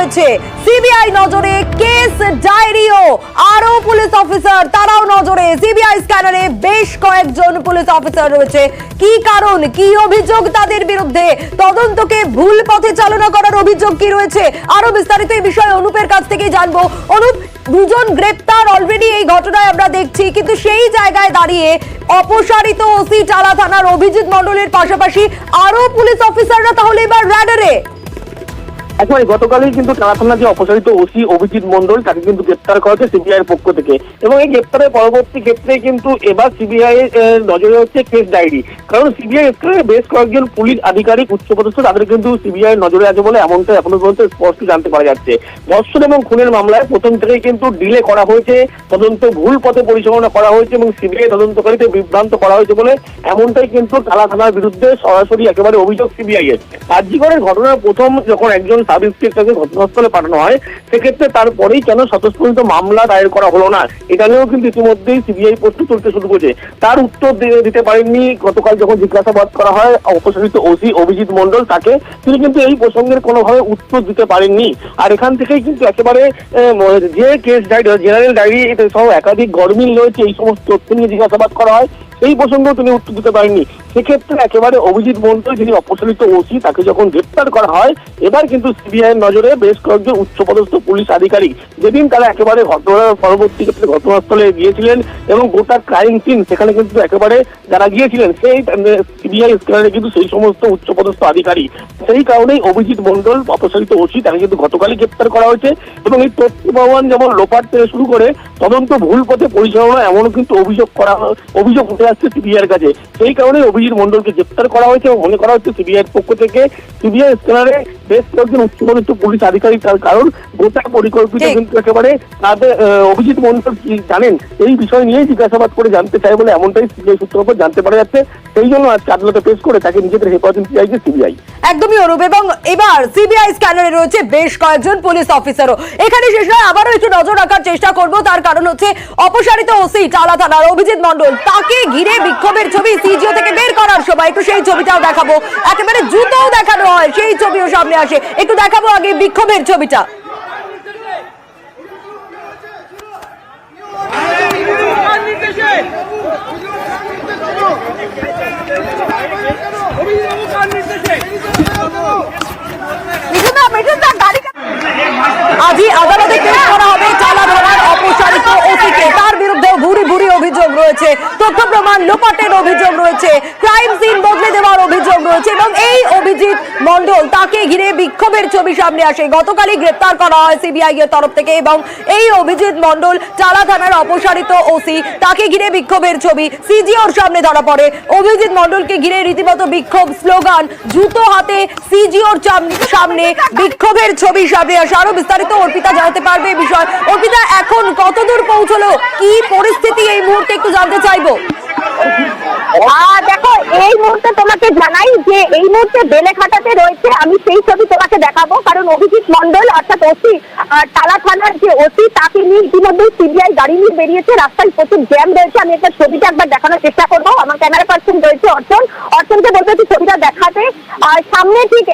রয়েছে। সিবিআই নজরে, কেস ডায়েরিও, আরো পুলিশ অফিসার তারাও নজরে। সিবিআই স্ক্যানারে বেশ কয়েকজন পুলিশ অফিসার রয়েছে। কি কারণ, কি অভিযোগ তাদের বিরুদ্ধে, তদন্তকে ভুল পথে চালনা করার অভিযোগ কি রয়েছে, আরো বিস্তারিত এই বিষয়ে অনুপের কাছ থেকে জানবো। অনুপ, দুজন গ্রেপ্তার অলরেডি এই ঘটনায় আমরা দেখছি, কিন্তু সেই জায়গায় দাঁড়িয়ে অপসারিত ওসি টালা থানার অভিজিৎ মণ্ডলের পাশাপাশি আরো পুলিশ অফিসাররা তাহলে এবার র্যাডারে। একবারে গতকালই কিন্তু টালা থানার যে অপসারিত ওসি অভিজিৎ মণ্ডল তাকে কিন্তু গ্রেপ্তার করা হয়েছে সিবিআই এর পক্ষ থেকে, এবং এই গ্রেপ্তারের পরবর্তী ক্ষেত্রে কিন্তু এবার সিবিআই নজরে হচ্ছে কেস ডায়েরি। কারণ সিবিআই বেশ কয়েকজন পুলিশ আধিকারিক উচ্চপদস্থ তাদের কিন্তু সিবিআই নজরে আছে বলে এমনটা এখনো পর্যন্ত স্পষ্ট জানতে পারা যাচ্ছে। ধর্ষণ এবং খুনের মামলায় প্রথম থেকেই কিন্তু ডিলে করা হয়েছে, তদন্ত ভুল পথে পরিচালনা করা হয়েছে এবং সিবিআই তদন্তকারীকে বিভ্রান্ত করা হয়েছে বলে এমনটাই কিন্তু টালা থানার বিরুদ্ধে সরাসরি একেবারে অভিযোগ সিবিআই এর। আরজিকরের ঘটনার প্রথম যখন একজন সাব ইন্সপেক্টরকে ঘটনাস্থলে পাঠানো হয়, সেক্ষেত্রে তারপরেই কেন স্বতঃস্ফূর্ত মামলা দায়ের করা হলো না, এটা নিয়েও কিন্তু ইতিমধ্যেই সিবিআই প্রশ্ন তুলতে শুরু করেছে। তার উত্তর দিতে পারেননি গতকাল যখন জিজ্ঞাসাবাদ করা হয় অপসারিত ওসি অভিজিৎ মণ্ডল তাকে, তিনি কিন্তু এই প্রসঙ্গের কোনোভাবে উত্তর দিতে পারেননি। আর এখান থেকেই কিন্তু একেবারে যে কেস ডায়েরি, জেনারেল ডায়েরি সহ একাধিক গরমিল রয়েছে, এই সমস্ত তথ্য নিয়ে জিজ্ঞাসাবাদ করা হয়, এই প্রসঙ্গেও তিনি উত্তর দিতে পারেননি। সেক্ষেত্রে একেবারে অভিজিৎ মণ্ডল যিনি অপসারিত ওসি তাকে যখন গ্রেপ্তার করা হয়, এবার কিন্তু সিবিআই নজরে বেশ কয়েকজন উচ্চপদস্থ পুলিশ আধিকারিক যেদিন তারা একেবারে ঘটনার পরবর্তী ক্ষেত্রে ঘটনাস্থলে গিয়েছিলেন এবং গোটা ক্রাইম সিন সেখানে কিন্তু একেবারে যারা গিয়েছিলেন সেই সিবিআই স্ক্যানারে কিন্তু সেই সমস্ত উচ্চপদস্থ আধিকারিক, সেই কারণেই অভিজিৎ মণ্ডল অপসারিত ওসি তাকে কিন্তু গতকালই গ্রেপ্তার করা হয়েছে। এবং এই তথ্য প্রমাণ যেমন লোপাট থেকে শুরু করে তদন্ত ভুল পথে পরিচালনা এমনও কিন্তু অভিযোগ উঠে আসছে সিবিআই এর কাছে। সেই কারণে অভিজিৎ মণ্ডলকে গ্রেপ্তার করা হয়েছে এবং মনে করা হচ্ছে সিবিআই এর পক্ষ থেকে সিবিআই স্ক্যানারে বেশ কয়েকজন উচ্চপদস্থ পুলিশ আধিকারিক, তার কারণ গোটা পরিকল্পিত কিন্তু একেবারে তাদের অভিজিৎ মণ্ডল কি জানেন এই বিষয় নিয়ে জিজ্ঞাসাবাদ করে জানতে চায় বলে এমনটাই সিবিআই সূত্রের উপর জানতে পারা যাচ্ছে। সেই জন্য আজকে আদালতে পেশ করে তাকে নিজেদের হেফাজতে চাইছে সিবিআই। একদমই অনুপ, এবং এবার সিবিআই স্ক্যানারে রয়েছে বেশ কয়েকজন পুলিশ অফিসারও। এখানে শেষ নয়, আবারও একটু নজর রাখার চেষ্টা করব, তার কারণ হচ্ছে অপসারিত ওসি টালা থানার অভিজিৎ মণ্ডল তাকে ঘিরে বিক্ষোভের ছবি সিজিও থেকে বের করার সময় একটু সেই ছবিটাও দেখাবো, একেবারে জুতোও দেখানো হয়, সেই ছবিও সামনে আসে, একটু দেখাবো আগে বিক্ষোভের ছবিটা। আজই আদালতে পেশ করা হবে টালা থানার অপসারিত ওসিকে। তার বিরুদ্ধে ভুরি ভুরি অভিযোগ রয়েছে, তথ্য প্রমাণ লোপাটের অভিযোগ রয়েছে, ক্রাইম সিন বদলে দেওয়ার অভিযোগ রয়েছে, এবং এই অভিজিৎ মণ্ডল তাকে ঘিরে বিক্ষোভের ছবি সামনে আসে। গতকালই গ্রেপ্তার করা হয় সিবিআই এর তরফ থেকে, এবং এই অভিজিৎ মণ্ডল টালা থানার অপসারিত ওসি তাকে ঘিরে বিক্ষোভের ছবি সিজিওর সামনে ধরা পড়ে। অভিজিৎ মণ্ডলকে ঘিরে রীতিমতো বিক্ষোভ, স্লোগান, জুতো হাতে সিজিওর সামনে বিক্ষোভের ছবি সামনে আসে। আরো বিস্তারিত অর্পিতা জানাতে পারবে এই বিষয়। অর্পিতা, এখন কতদূর পৌঁছলো, কি পরিস্থিতি এই মুহূর্তে একটু জানতে চাইবো। দেখো, এই মুহূর্তে তোমাকে জানাই যে এই মুহূর্তে বেলেঘাটাতে রয়েছে, আমি সেই ছবি তোমাকে দেখাবো। কারণ অভিজিৎ মণ্ডল অর্থাৎ ওসি টালা থানার যে ওসি তাকে নিয়ে ইতিমধ্যেই সিবিআই গাড়ি নিয়ে বেরিয়েছে, রাস্তায় প্রচুর জ্যাম রয়েছে। আমি একটা ছবিটা একবার দেখানোর চেষ্টা করবো, আমার ক্যামেরা পার্সন রয়েছে অর্চনকে বলবো একটু ছবিটা দেখাতে। সামনে ঠিক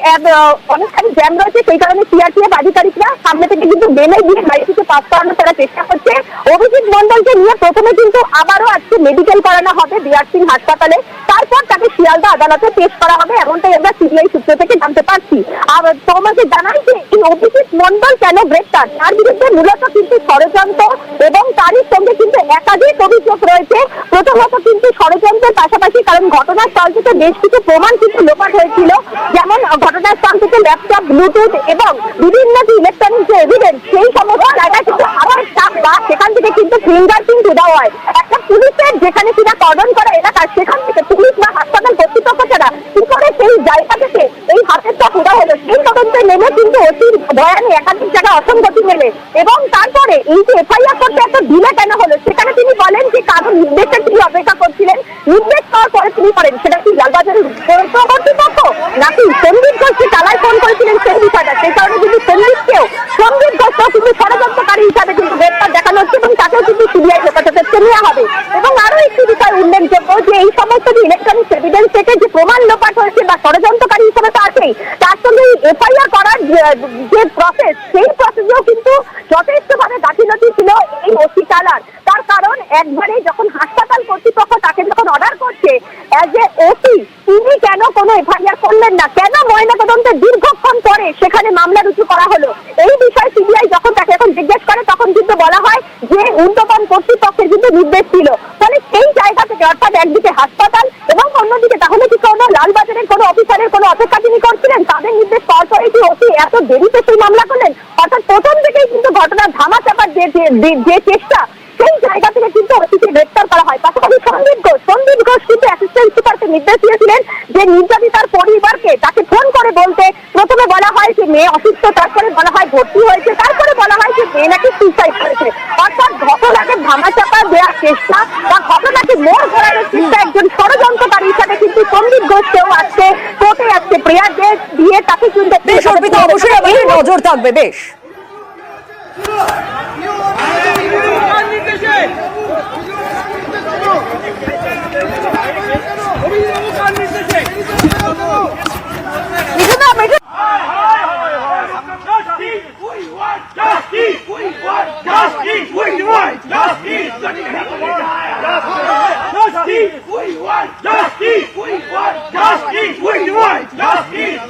অনেকখানি জ্যাম রয়েছে, সেই কারণে সিআরপিএফ আধিকারিকরা সামনে থেকে কিন্তু বেলে দিয়ে গাড়িটিকে পাস করানোর তারা চেষ্টা করছে। অভিজিৎ মণ্ডলকে নিয়ে প্রথমে কিন্তু আবারও আজকে মেডিকেল করানো হবে বিআর সিং হাসপাতালে, তারপর তাকে শিয়ালদা আদালতে পেশ করা হবে, এমনটাই আমরা সিবিআই সূত্র থেকে জানতে পারছি। আর তোমাকে জানাই যে এই অভিজিৎ মণ্ডল কেন গ্রেপ্তার, তার বিরুদ্ধে মূলত কিন্তু ষড়যন্ত্র এবং তারই সঙ্গে কিন্তু একাধিক অভিযোগ রয়েছে। প্রথমত কিন্তু ষড়যন্ত্রের পাশাপাশি, কারণ ঘটনাস্থল থেকে বেশ কিছু প্রমাণ কিন্তু লোপাট হয়েছিল, যেমন ঘটনাস্থল থেকে ল্যাপটপ, ব্লুটুথ এবং বিভিন্ন যে ইলেকট্রনিক যে এভিডেন্স, সেই সমস্ত জায়গায় কিন্তু আবার চাপ বা সেখান থেকে কিন্তু ফিঙ্গারপ্রিন্ট দেওয়া হয়। একটা পুলিশের যেখানে কিনা কর্ডন করা এলাকা, সেখান থেকে পুলিশ বা হাসপাতাল কর্তৃপক্ষ ছাড়া কি করে সেই জায়গা থেকে এই হাতের চাপ উড়া হলো, সেই তদন্তে নেমে কিন্তু অতির ভয়ানে একাধিক জায়গায় অসঙ্গতি মেলে। এবং তারপরে এই যে এফআইআর করতে এত ডিলে কেন হলো, সেখানে তিনি বলেন যে কারো নির্দেশের তিনি অপেক্ষা করছিলেন, নির্দেশ পাওয়ার পরে তিনি করেন। সেটা কি লালবাজারের কর্তৃপক্ষ নাকি সন্দীপ ঘোষকে টালায় ফোন করেছিলেন সেই বিষয়টা, সেই কারণে কিন্তু সন্দীপ ঘোষকেও কিন্তু ষড়যন্ত্রকারী হিসাবে কিন্তু গ্রেপ্তার দেখানো হচ্ছে এবং তাকেও কিন্তু সিবিআই হেফাজতে নেওয়া হবে। এবং আরো একটি বিষয় উল্লেখযোগ্য যে এই সমস্ত যে ইলেকট্রনিক এভিডেন্স থেকে যে প্রমাণ লোপাট হয়েছে বা ষড়যন্ত্রকারী হিসেবে তো আছেই, তার সঙ্গে এফআইআর করার যে যে প্রসেস, সেই প্রসেসেও কিন্তু যথেষ্টভাবে গাফিলতি ছিল এই ওসি টালার। তার কারণ একবারে যখন হাসপাতাল কর্তৃপক্ষ তাকে যখন অর্ডার করছে অ্যাজ এ ওসি, তিনি কেন কোনো এফআইআর করলেন না, কেন ময়নাতদন্তের দীর্ঘক্ষণ পরে সেখানে মামলা রুজু করা হলো, এই বিষয়ে সিবিআই যখন তাকে এখন জিজ্ঞেস করে তখন কিন্তু বলা হয় যে ঊর্ধ্বতন কর্তৃপক্ষের কিন্তু নির্দেশ ছিল। ফলে সেই জায়গা থেকে অর্থাৎ একদিকে হাসপাতাল এবং অন্যদিকে তাহলে কি কোনো লালবাজারের কোনো অফিসারের কোনো অপেক্ষা তিনি করছিলেন? তাদের নির্দেশ পাওয়ার পরে কি ওসি এত দেরিতে সেই মামলা করলেন? অর্থাৎ প্রথম থেকেই কিন্তু ঘটনার ধামাচাপার যে চেষ্টা, সেই জায়গা থেকে কিন্তু ওসিকে গ্রেপ্তার করা হয়। পাশাপাশি সন্দীপ ঘোষ কিন্তু অ্যাসিস্ট্যান্ট সুপারকে নির্দেশ দিয়েছিলেন যে নির্যাতিতার পরিবারকে তাকে ফোন করে বলতে। প্রথমে বলা হয় যে মেয়ে অসুস্থ, তারপরে বলা হয় ভর্তি হয়েছে, তারপরে বলা হয় যে মেয়ে নাকি সুইসাইড করেছে। অর্থাৎ ঘটনাকে ধামাচাপা দেওয়ার চেষ্টা বা ঘটনাকে মোড় ঘোরানোর চেষ্টা একজন ষড়যন্ত্রকারী হিসাবে কিন্তু সন্দীপ ঘোষকেও আজকে কোর্টে আসছে প্রিয়া দিয়ে তাকে কিন্তু বেশ অর্পিতা, অবশ্যই আমাদের নজর থাকবে। বেশ Justice!